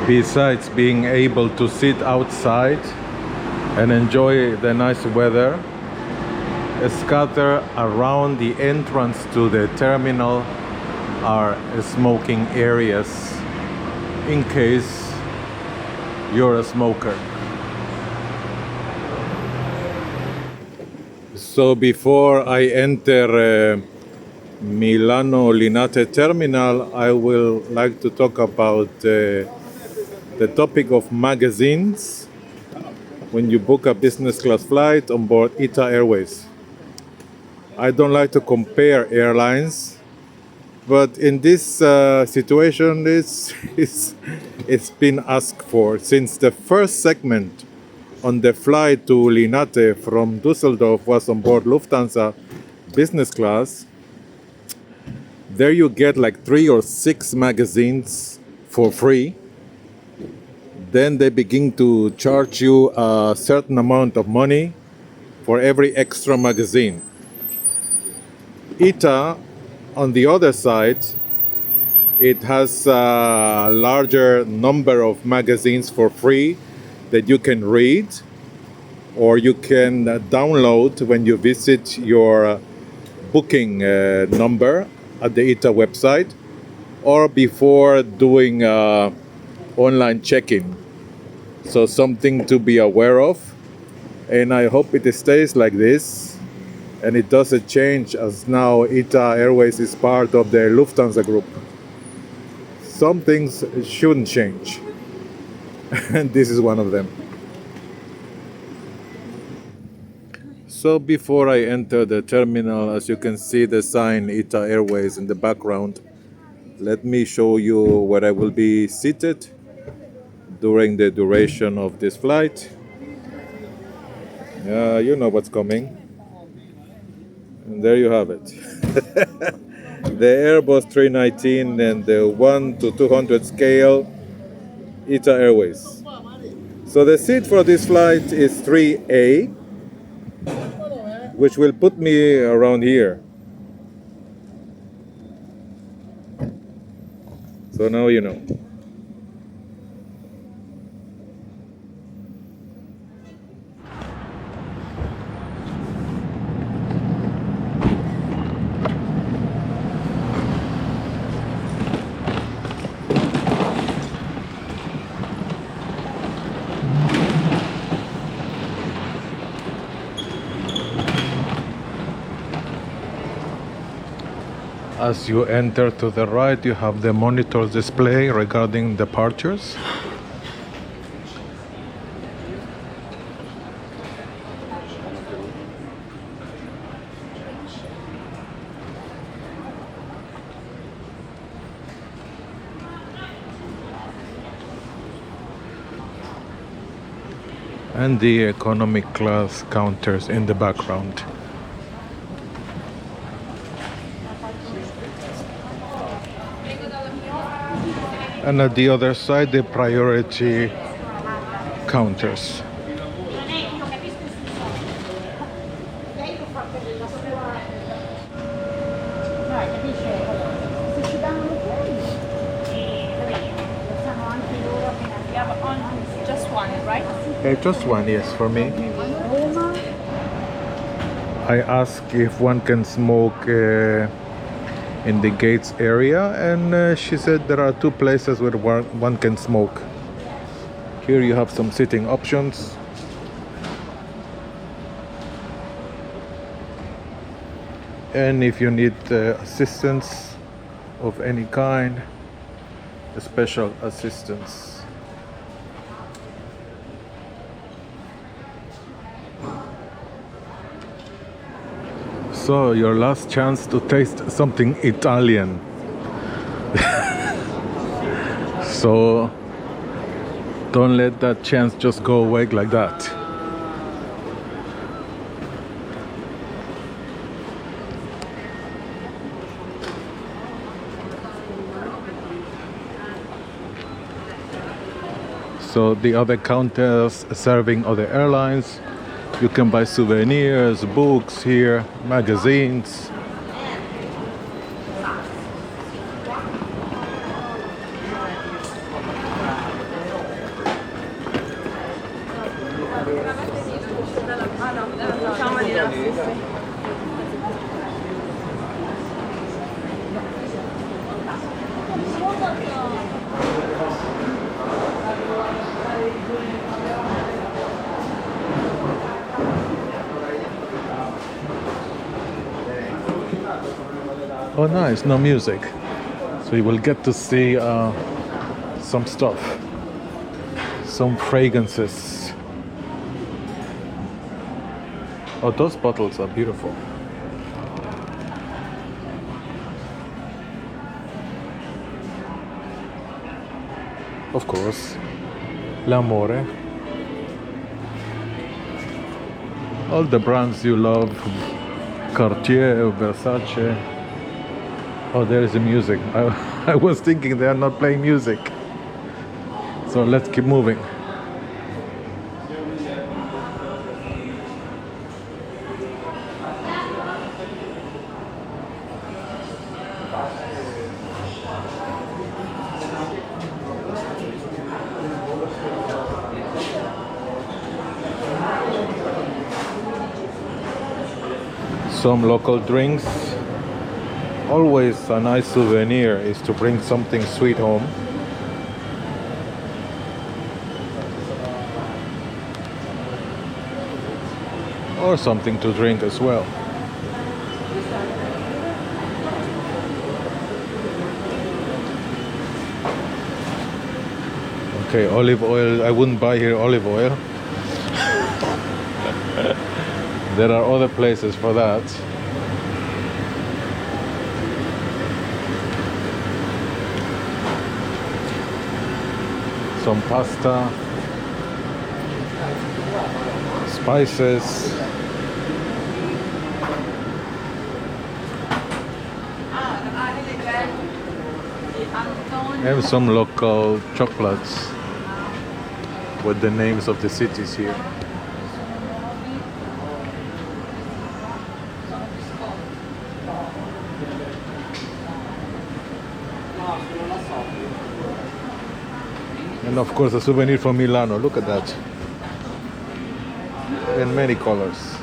Besides being able to sit outside and enjoy the nice weather, scattered around the entrance to the terminal are smoking areas in case you're a smoker. So before I enter Milano Linate terminal, I will like to talk about the topic of magazines when you book a business class flight on board ITA Airways. I don't like to compare airlines, but in this situation it's been asked for, since the first segment on the flight to Linate from Dusseldorf was on board Lufthansa business class. There you get like 3 or 6 magazines for free. Then they begin to charge you a certain amount of money for every extra magazine. ITA, on the other side, it has a larger number of magazines for free that you can read or you can download when you visit your booking number at the ITA website or before doing online check-in. So something to be aware of, and I hope it stays like this and it doesn't change, as now ITA Airways is part of the Lufthansa Group. Some things shouldn't change and this is one of them. So before I enter the terminal, as you can see the sign ITA Airways in the background, let me show you where I will be seated during the duration of this flight. You know what's coming. And there you have it. The Airbus 319 and the 1 to 200 scale ITA Airways. So the seat for this flight is 3A, which will put me around here. So now you know. As you enter to the right, you have the monitor display regarding departures. And the economic class counters in the background. And at the other side, the priority counters. Just one, right? Just one, yes, for me. I asked if one can smoke in the gates area, and she said there are two places where one can smoke. Here you have some sitting options. And if you need assistance of any kind, special assistance. So your last chance to taste something Italian. So don't let that chance just go away like that. So the other counters serving other airlines. You can buy souvenirs, books here, magazines. Oh nice, no music. So you will get to see some stuff. Some fragrances. Oh, those bottles are beautiful. Of course, L'Amore. All the brands you love. Cartier, Versace. Oh, there is the music. I was thinking they are not playing music. So let's keep moving. Some local drinks. Always a nice souvenir is to bring something sweet home. Or something to drink as well. Okay, olive oil. I wouldn't buy here olive oil. There are other places for that. Some pasta, spices, and some local chocolates with the names of the cities here. And of course a souvenir from Milano, look at that. In many colors.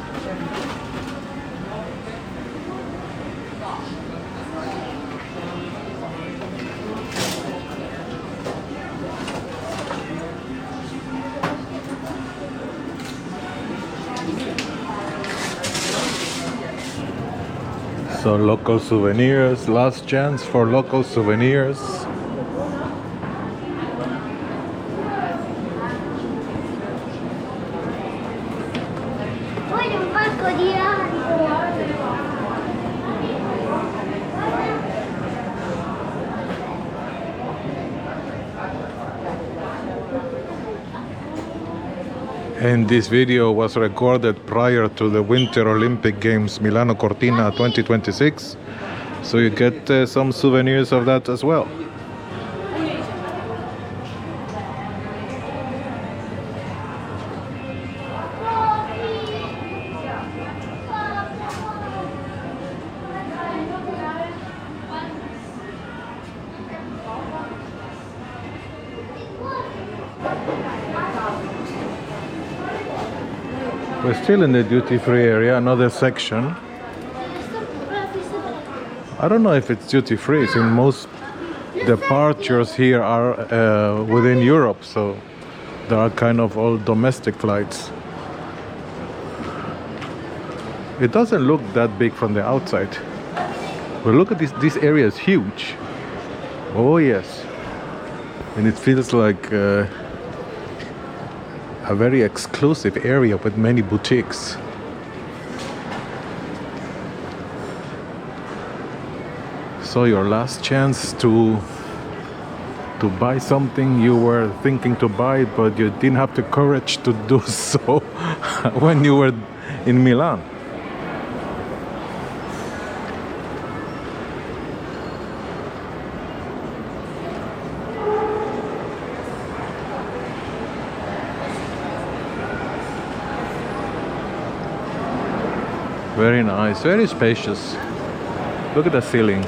So local souvenirs, last chance for local souvenirs. And this video was recorded prior to the Winter Olympic Games Milano Cortina 2026, so you get some souvenirs of that as well. We're still in the duty-free area, another section. I don't know if it's duty-free, since most departures here are within Europe, so there are kind of all domestic flights. It doesn't look that big from the outside. But look at this area is huge. Oh yes. And it feels like a very exclusive area with many boutiques. So your last chance to buy something you were thinking to buy, but you didn't have the courage to do so when you were in Milan. Very nice, very spacious. Look at the ceiling.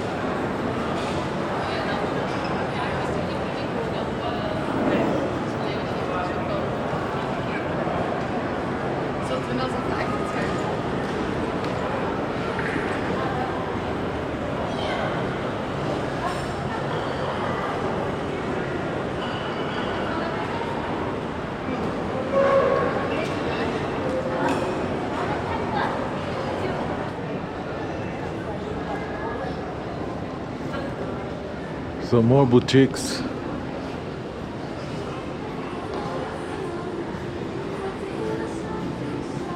So more boutiques.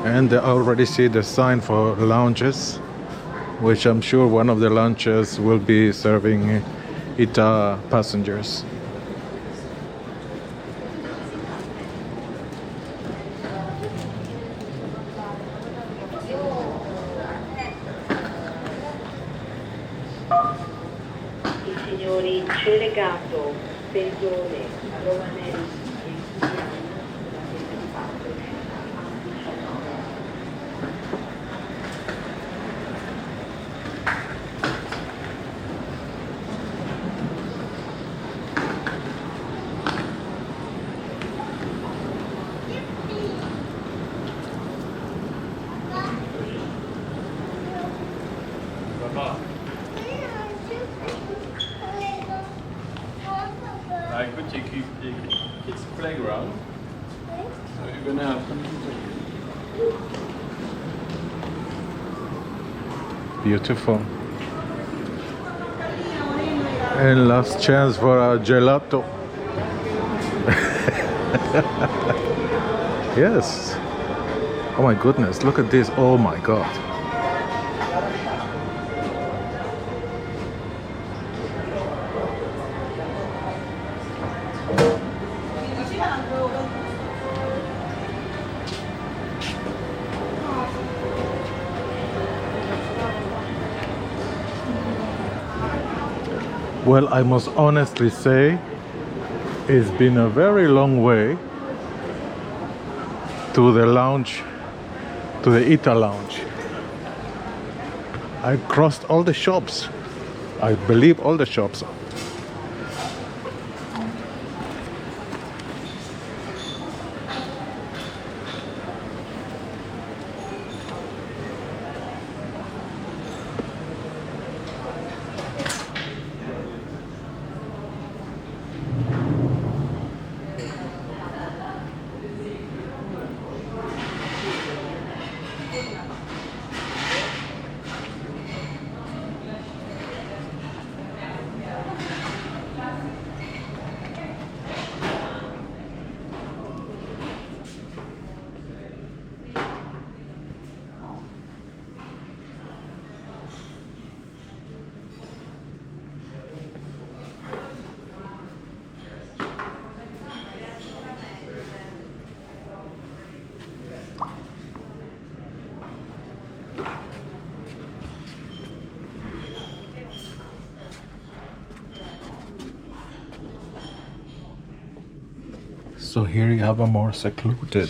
And I already see the sign for lounges, which I'm sure one of the lounges will be serving ITA passengers. Signori Celegato, Pendone, Romanelli. I could take you kids playground. So you're gonna have Beautiful. And last chance for a gelato. Yes. Oh my goodness, look at this. Oh my god. Well, I must honestly say it's been a very long way to the lounge, to the ITA lounge. I crossed all the shops. I believe all the shops. So here you have a more secluded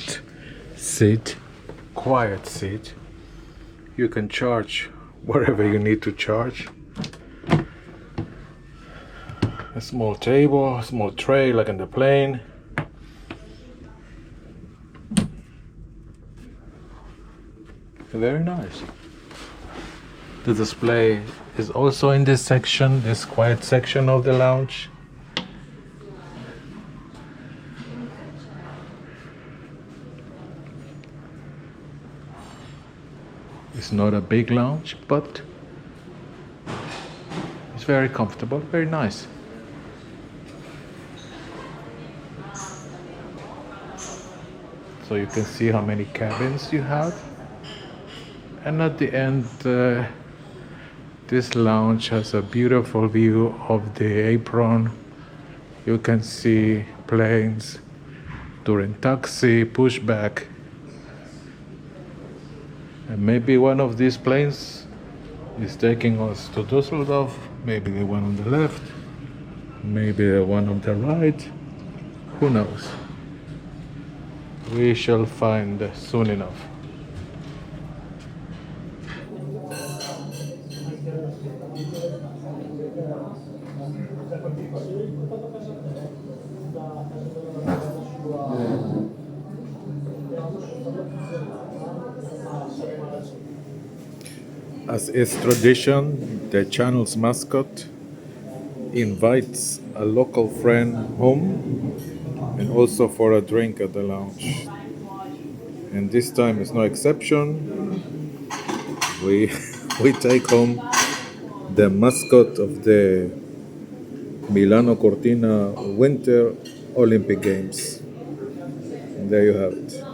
seat, quiet seat. You can charge wherever you need to charge. A small table, a small tray like in the plane. Very nice. The display is also in this section, this quiet section of the lounge. It's not a big lounge, but it's very comfortable, very nice. So you can see how many cabins you have. And at the end, this lounge has a beautiful view of the apron. You can see planes during taxi, pushback. And maybe one of these planes is taking us to Dusseldorf, maybe the one on the left, maybe the one on the right, who knows? We shall find soon enough. As is tradition, the channel's mascot invites a local friend home and also for a drink at the lounge. And this time is no exception. We take home the mascot of the Milano Cortina Winter Olympic Games. And there you have it.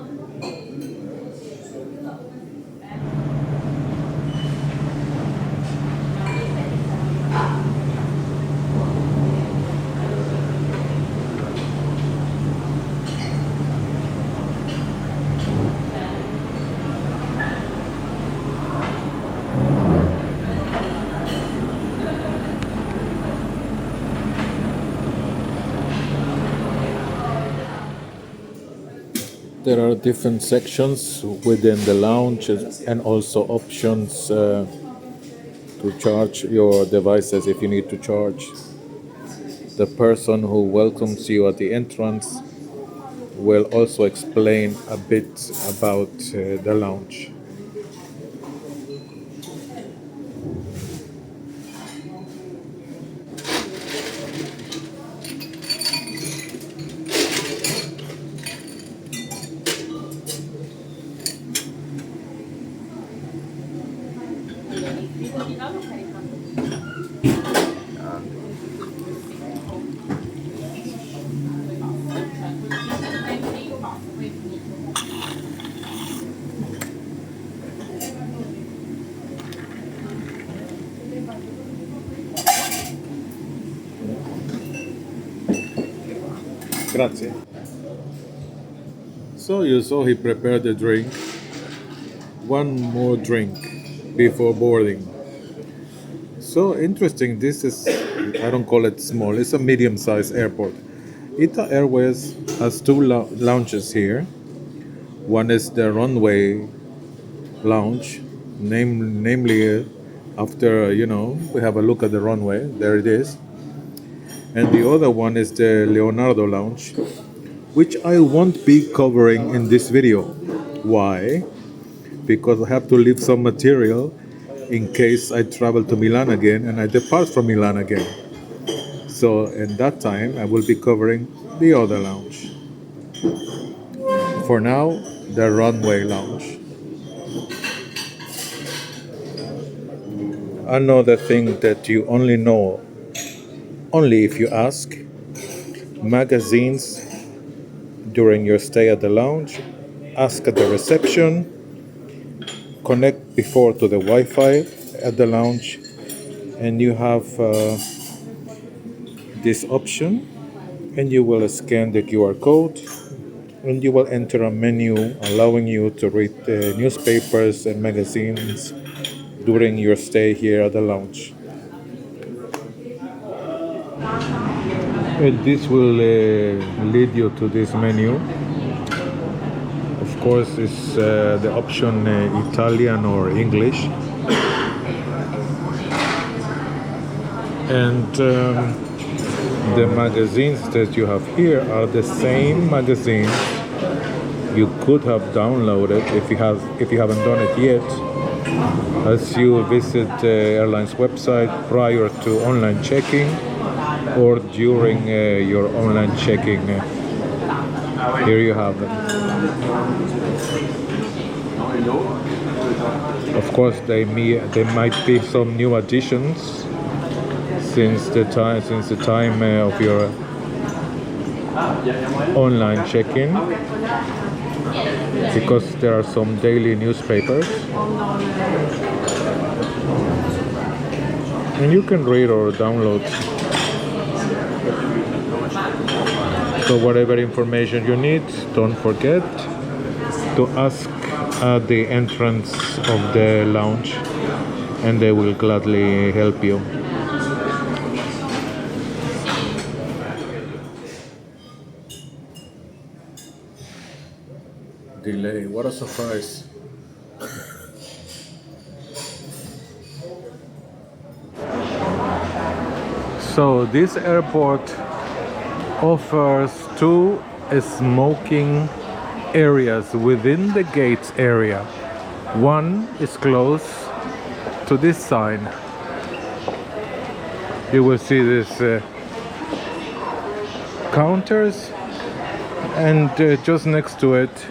There are different sections within the lounge and also options to charge your devices if you need to charge. The person who welcomes you at the entrance will also explain a bit about the lounge. Grazie. So you saw he prepared the drink. One more drink before boarding. So interesting. This is, I don't call it small, it's a medium sized airport. ITA Airways has two lounges here. One is the Runway Lounge, namely after, we have a look at the runway, there it is. And the other one is the Leonardo Lounge, which I won't be covering in this video. Why? Because I have to leave some material in case I travel to Milan again and I depart from Milan again. So in that time I will be covering the other lounge. For now, the Runway Lounge. Another thing that you only know only if you ask: magazines during your stay at the lounge, ask at the reception, connect before to the Wi-Fi at the lounge, and you have this option, and you will scan the QR code and you will enter a menu allowing you to read newspapers and magazines during your stay here at the lounge. And this will lead you to this menu. Of course, it's the option Italian or English. And the magazines that you have here are the same magazines you could have downloaded if you haven't done it yet, as you visit the airline's website prior to online checking or during your online checking. Here you have them. Of course, there might be some new additions since the time of your online check-in, because there are some daily newspapers, and you can read or download. So whatever information you need, don't forget to ask at the entrance of the lounge, and they will gladly help you. Delay, what a surprise. So this airport offers two smoking areas within the gates area. One is close to this sign. You will see this counters, and just next to it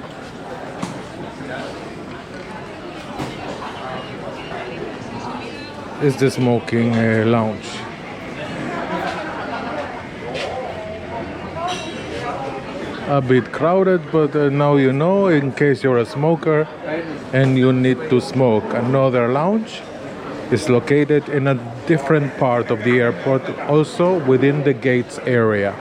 is the smoking lounge. A bit crowded, but now you know, in case you're a smoker and you need to smoke. Another lounge is located in a different part of the airport, also within the gates area.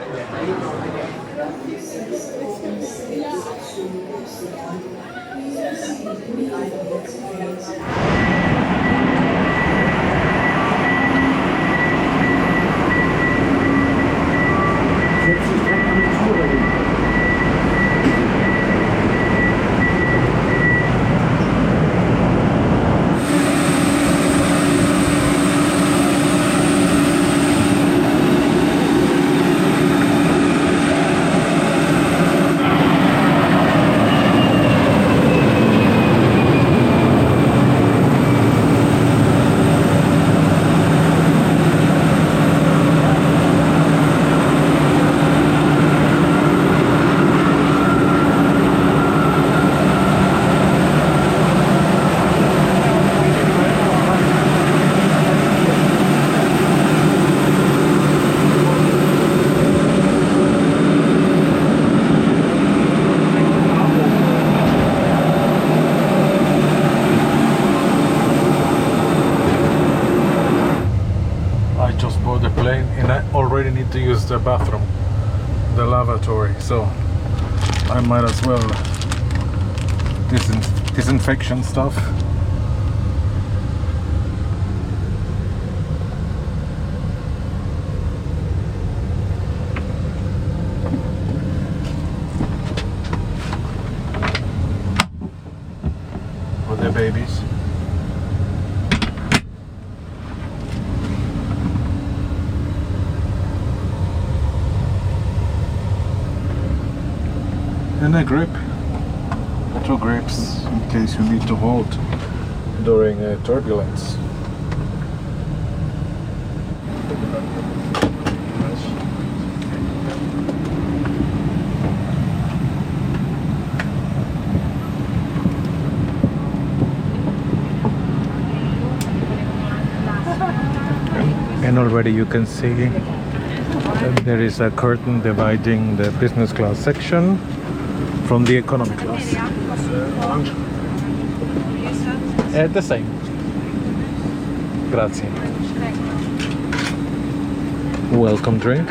I just bought the plane and I already need to use the bathroom. the lavatory, so I might as well disinfection stuff. For the babies. And a grip, 2 grips in case you need to hold during turbulence. And already you can see that there is a curtain dividing the business class section from the economy class. The same. Grazie. Welcome drink.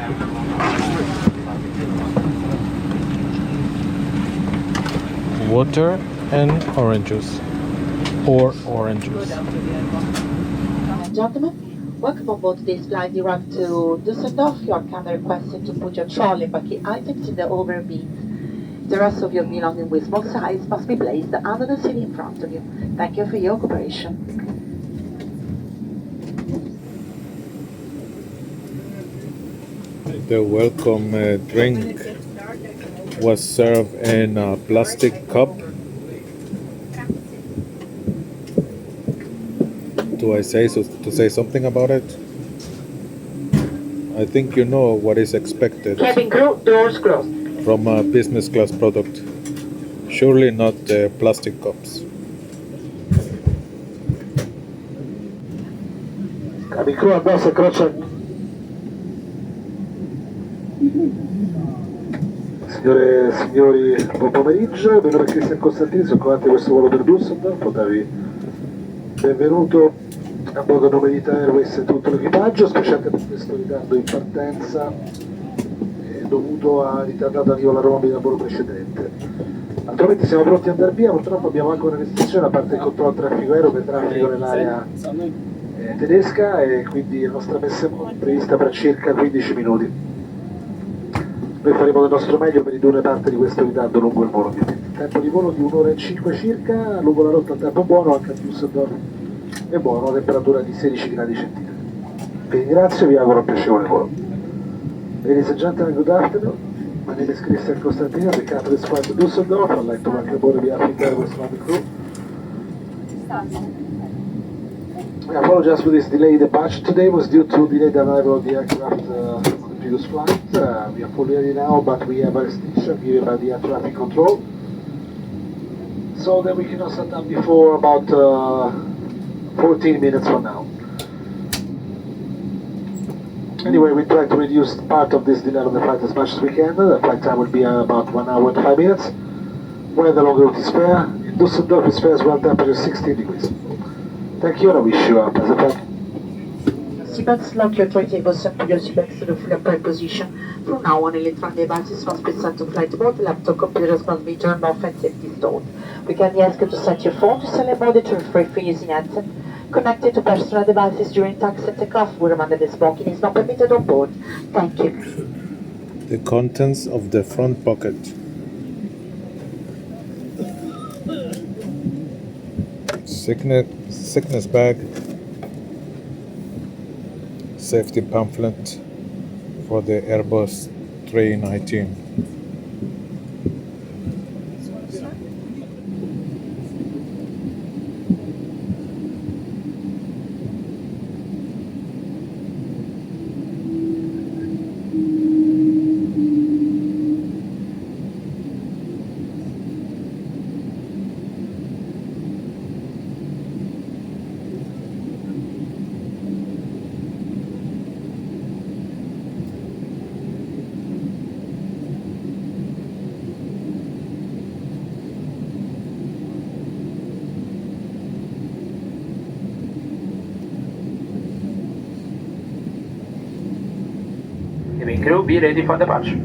Water and orange juice. Or orange juice. Gentlemen, welcome on board today's flight direct to Dusseldorf. You are kindly requested to put your trolley bucket items in the overbins. The rest of your belongings with small size must be placed under the seat in front of you. Thank you for your cooperation. The welcome drink was served in a plastic cup. Do I say to say something about it? I think you know what is expected Cabin crew, doors closed. from a business class product. Surely not plastic cups. Cabin crew addosso croce. Signore e signori, buon pomeriggio, benvenuto a Cristian Costantini, sono comandante di questo volo per Dusseldorf. Benvenuto a bordo nome di ITA Airways e tutto l'equipaggio, specialmente per questo ritardo in partenza dovuto a ritardato arrivo alla Roma dal volo precedente. Attualmente siamo pronti ad andare via, purtroppo abbiamo anche una restrizione da parte del controllo traffico aereo per traffico nell'area tedesca e quindi la nostra messa è prevista per circa 15 minuti. Noi faremo del nostro meglio per ridurre parte di questo ritardo lungo il volo. Il tempo di volo di 1 ora e 5 circa, lungo la rotta a tempo buono, anche a Dusseldorf è buono, una temperatura di 16 gradi centigradi. Vi ringrazio e vi auguro un piacevole volo. Ladies and gentlemen, good afternoon. My name is Christian Costantino, the captain of flight to Dusseldorf. I'd like to welcome aboard the ITA Airways crew. I apologize for this delayed departure today. Was due to delayed arrival of the aircraft on the previous flight. We are fully ready now, but we have a restriction given by the air traffic control, so that we cannot set up before about 14 minutes from now. Anyway, we try to reduce part of this delay on the flight as much as we can. The flight time will be about 1 hour and 5 minutes. Where the long route is fair. In Dusseldorf is fair as well, temperature 16 degrees. Thank you and I wish you a pleasant flight. Seatbelts, lock your tray tables and put your seatbelts to the full upright position. From now on, electronic devices must be set to flight mode. Laptop computers must be turned off and safety stored. We kindly ask you to set your phone to silent mode to refrain from using headset. Connected to personal devices during taxi and takeoff. We remind that smoking is not permitted on board. Thank you. The contents of the front pocket. Sickness bag. Safety pamphlet for the Airbus A319. Cabin crew, be ready for departure.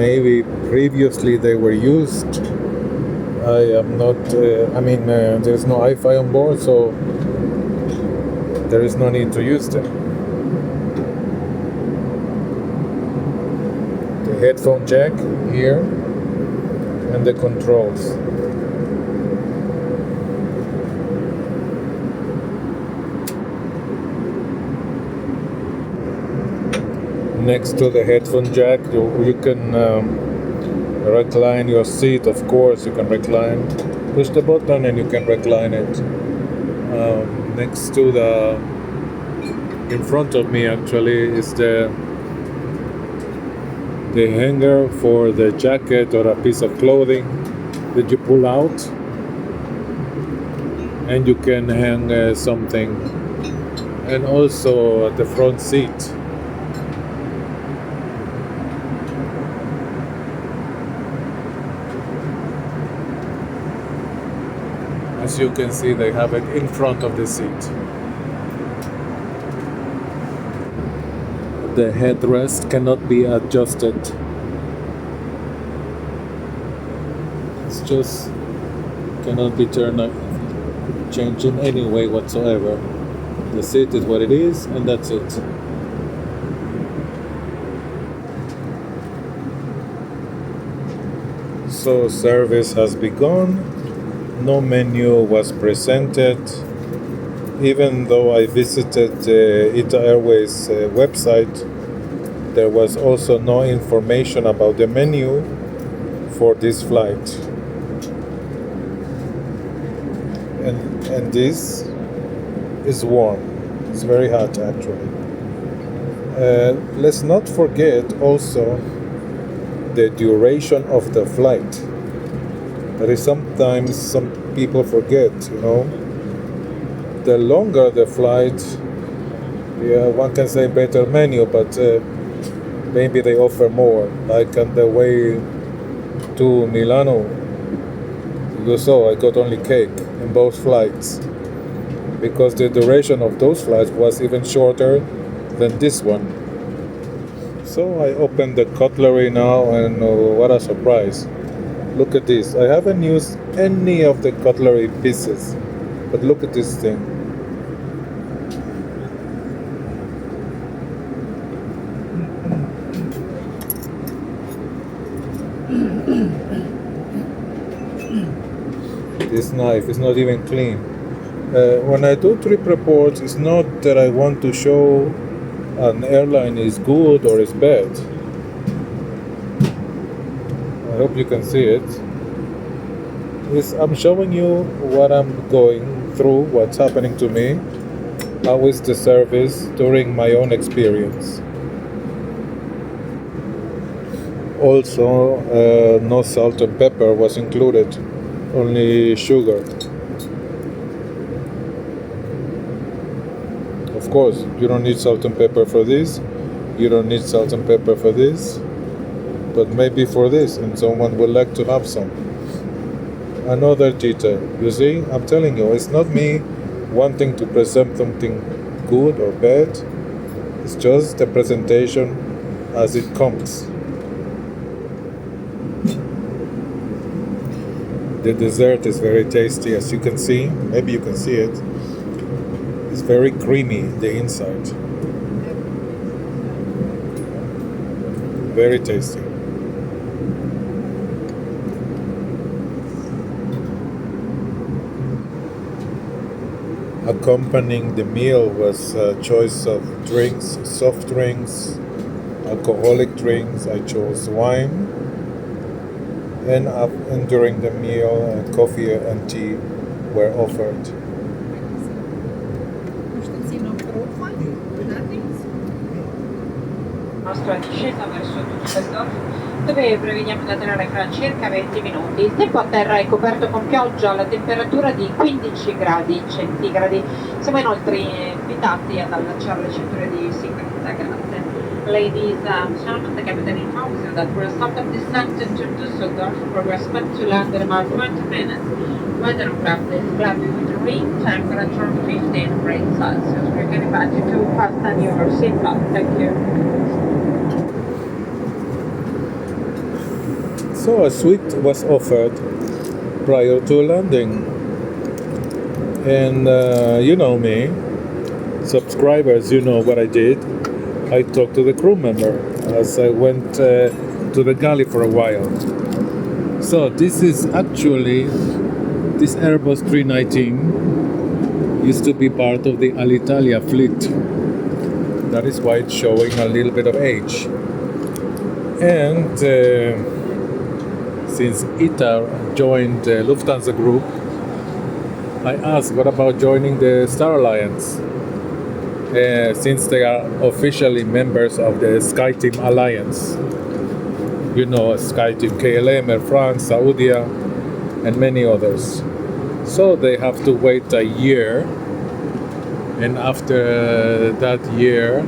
maybe previously they were used. I am not, there's no Wi-Fi on board, so there is no need to use them. The headphone jack here and the controls. Next to the headphone jack, you can recline your seat. Of course, you can recline. Push the button and you can recline it. Next to in front of me actually is the hanger for the jacket or a piece of clothing that you pull out, and you can hang something. And also at the front seat. As you can see, they have it in front of the seat. The headrest cannot be adjusted. It's just cannot be changed in any way whatsoever. The seat is what it is, and that's it. So service has begun. No menu was presented, even though I visited the ITA Airways website. There was also no information about the menu for this flight. And this is warm. It's very hot actually. Let's not forget also the duration of the flight. That is sometimes some people forget, The longer the flight, one can say better menu, but maybe they offer more. Like on the way to Milano, you saw I got only cake in both flights, because the duration of those flights was even shorter than this one. So I opened the cutlery now, and what a surprise. Look at this. I haven't used any of the cutlery pieces, but look at this thing. This knife is not even clean. When I do trip reports, it's not that I want to show an airline is good or is bad. I hope you can see it. I'm showing you what I'm going through, what's happening to me, how is the service during my own experience. Also, no salt and pepper was included, only sugar. Of course, you don't need salt and pepper for this, you don't need salt and pepper for this, but maybe for this, and someone would like to have some. Another detail, you see, I'm telling you, it's not me wanting to present something good or bad, it's just the presentation as it comes. The dessert is very tasty, as you can see, maybe you can see it. It's very creamy, the inside. Very tasty. Accompanying the meal was a choice of drinks, soft drinks, alcoholic drinks. I chose wine, and during the meal, coffee and tea were offered. Nostra discesa verso Dusseldorf, dove prevediamo di atterrare fra circa 20 minuti. Il tempo a terra è coperto con pioggia alla temperatura di 15 gradi centigradi. Siamo inoltre invitati ad allacciare le cinture di sicurezza. Grazie. Ladies and gentlemen, the captain informs you that we'll stop and descent into Dusseldorf, where we're expected to land in about 20 minutes. Weather craft is cloudy with rain, temperature 15 degrees Celsius. We're getting back to fasten your seatbelt. Thank you. So a suite was offered prior to landing. And you know me, subscribers, you know what I did. I talked to the crew member as I went to the galley for a while. So this is actually, this Airbus 319 used to be part of the Alitalia fleet. That is why it's showing a little bit of age. And since ITA joined the Lufthansa Group, I asked, what about joining the Star Alliance? Since they are officially members of the SkyTeam Alliance. You know, SkyTeam KLM, Air France, Saudia, and many others. So they have to wait a year, and after that year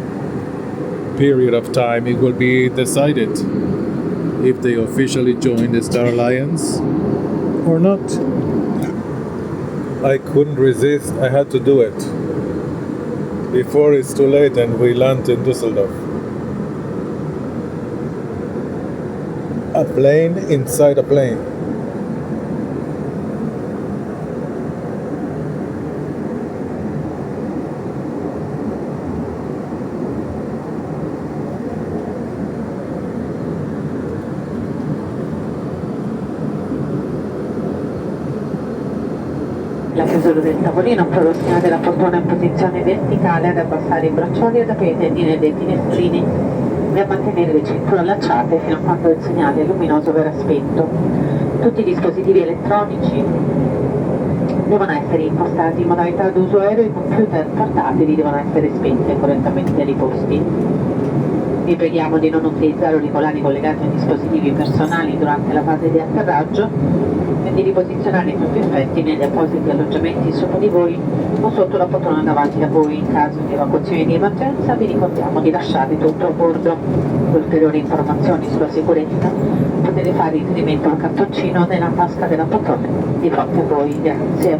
period of time, it will be decided if they officially join the Star Alliance or not. I couldn't resist, I had to do it before it's too late and we land in Dusseldorf. A plane inside a plane. La chiusura del tavolino, prossimate la poltrona in posizione verticale, ad abbassare i braccioli e ad aprire i tendini dei finestrini e a mantenere le cinture allacciate fino a quando il segnale luminoso verrà spento. Tutti i dispositivi elettronici devono essere impostati in modalità d'uso aereo e i computer portatili devono essere spenti e correttamente riposti. Vi preghiamo di non utilizzare auricolari collegati a dispositivi personali durante la fase di atterraggio e di riposizionare i propri effetti negli appositi alloggiamenti sopra di voi o sotto la poltrona davanti a voi. In caso di evacuazione di emergenza vi ricordiamo di lasciare tutto a bordo. Per ulteriori informazioni sulla sicurezza potete fare riferimento al cartoncino nella tasca della poltrona di fronte a voi. Grazie.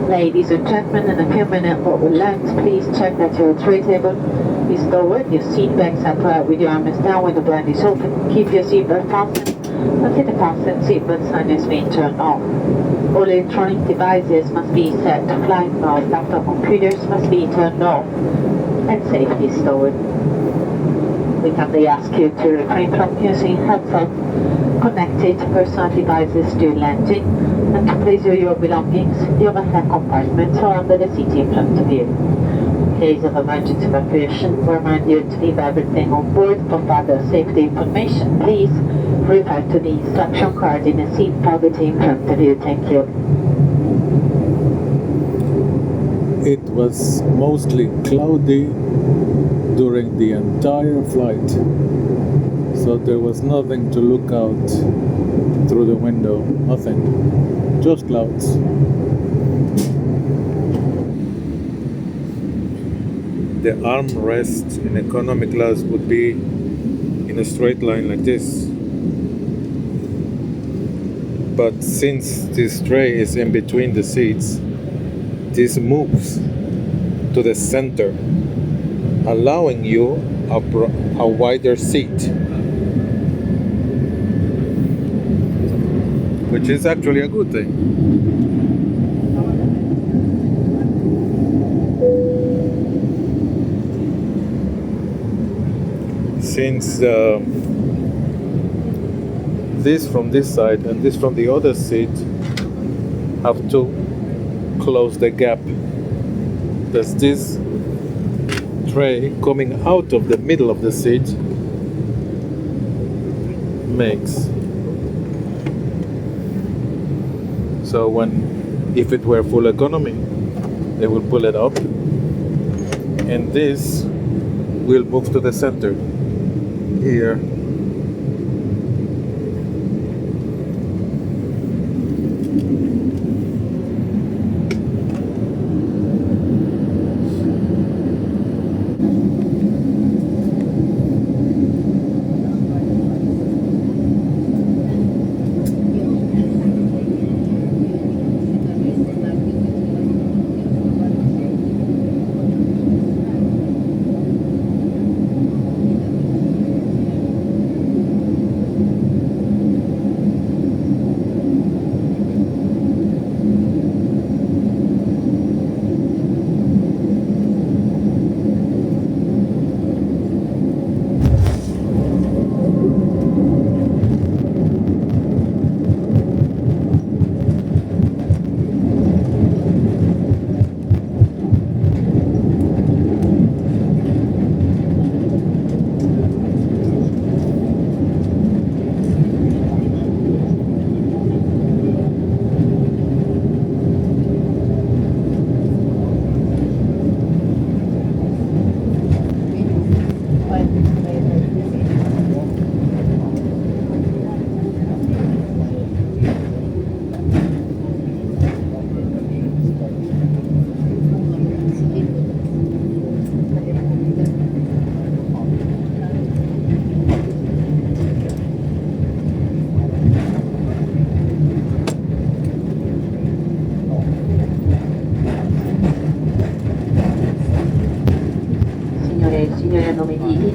Ladies and gentlemen, in a few minutes we'll land. Please check that your tray table is lowered, your seat backs upright with your arms down when the blind is open. Keep your seatbelt fastened until the fasten seatbelt sign has been turned off. All electronic devices must be set to flight mode. Laptop computers must be turned off and safety stowed. We kindly ask you to refrain from using headphones connected to personal devices during landing and to place your belongings in the overhead compartment or under the seat in front of you. In case of emergency evacuation, we remind you to leave everything on board. For further safety information, please refer to the instruction card in the seat pocket in front of you. Thank you. It was mostly cloudy during the entire flight, so there was nothing to look out through the window, nothing, just clouds. The armrest in economy class would be in a straight line like this, but since this tray is in between the seats, this moves to the center, allowing you a wider seat, which is actually a good thing. Since this from this side and this from the other seat have to close the gap, there's this tray coming out of the middle of the seat makes. So if it were full economy, they will pull it up and this will move to the center here.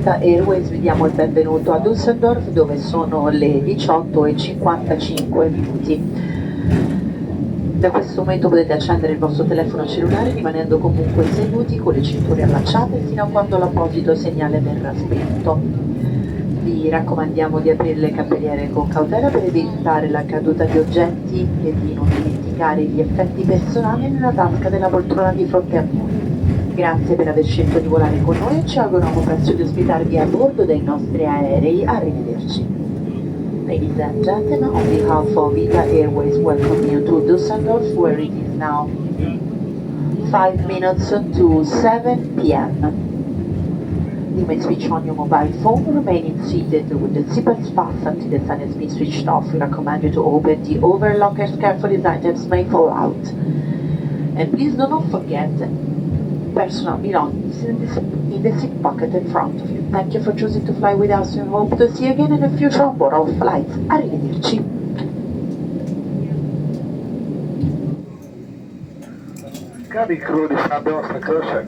ITA Airways vi diamo il benvenuto a Dusseldorf dove sono le 18:55. Da questo momento potete accendere il vostro telefono cellulare rimanendo comunque seduti con le cinture allacciate fino a quando l'apposito segnale verrà spento. Vi raccomandiamo di aprire le cappelliere con cautela per evitare la caduta di oggetti e di non dimenticare gli effetti personali nella tasca della poltrona di fronte a voi. Grazie per aver scelto di volare con noi e ci auguriamo presto di ospitarvi a bordo dei nostri aerei. Arrivederci. Ladies and gentlemen, on behalf of ITA Airways, welcome you to Dusseldorf, where it is now 5 minutes to 7 p.m. You may switch on your mobile phone, remaining seated with the seatbelts fastened till the fan has been switched off. We recommend you to open the overlockers carefully as items may fall out. And please do not forget personal belongings in the seat pocket in front of you. Thank you for choosing to fly with us and hope to see you again in the future on board our flights. Arrivederci. Cabin crew di Fabio Croce.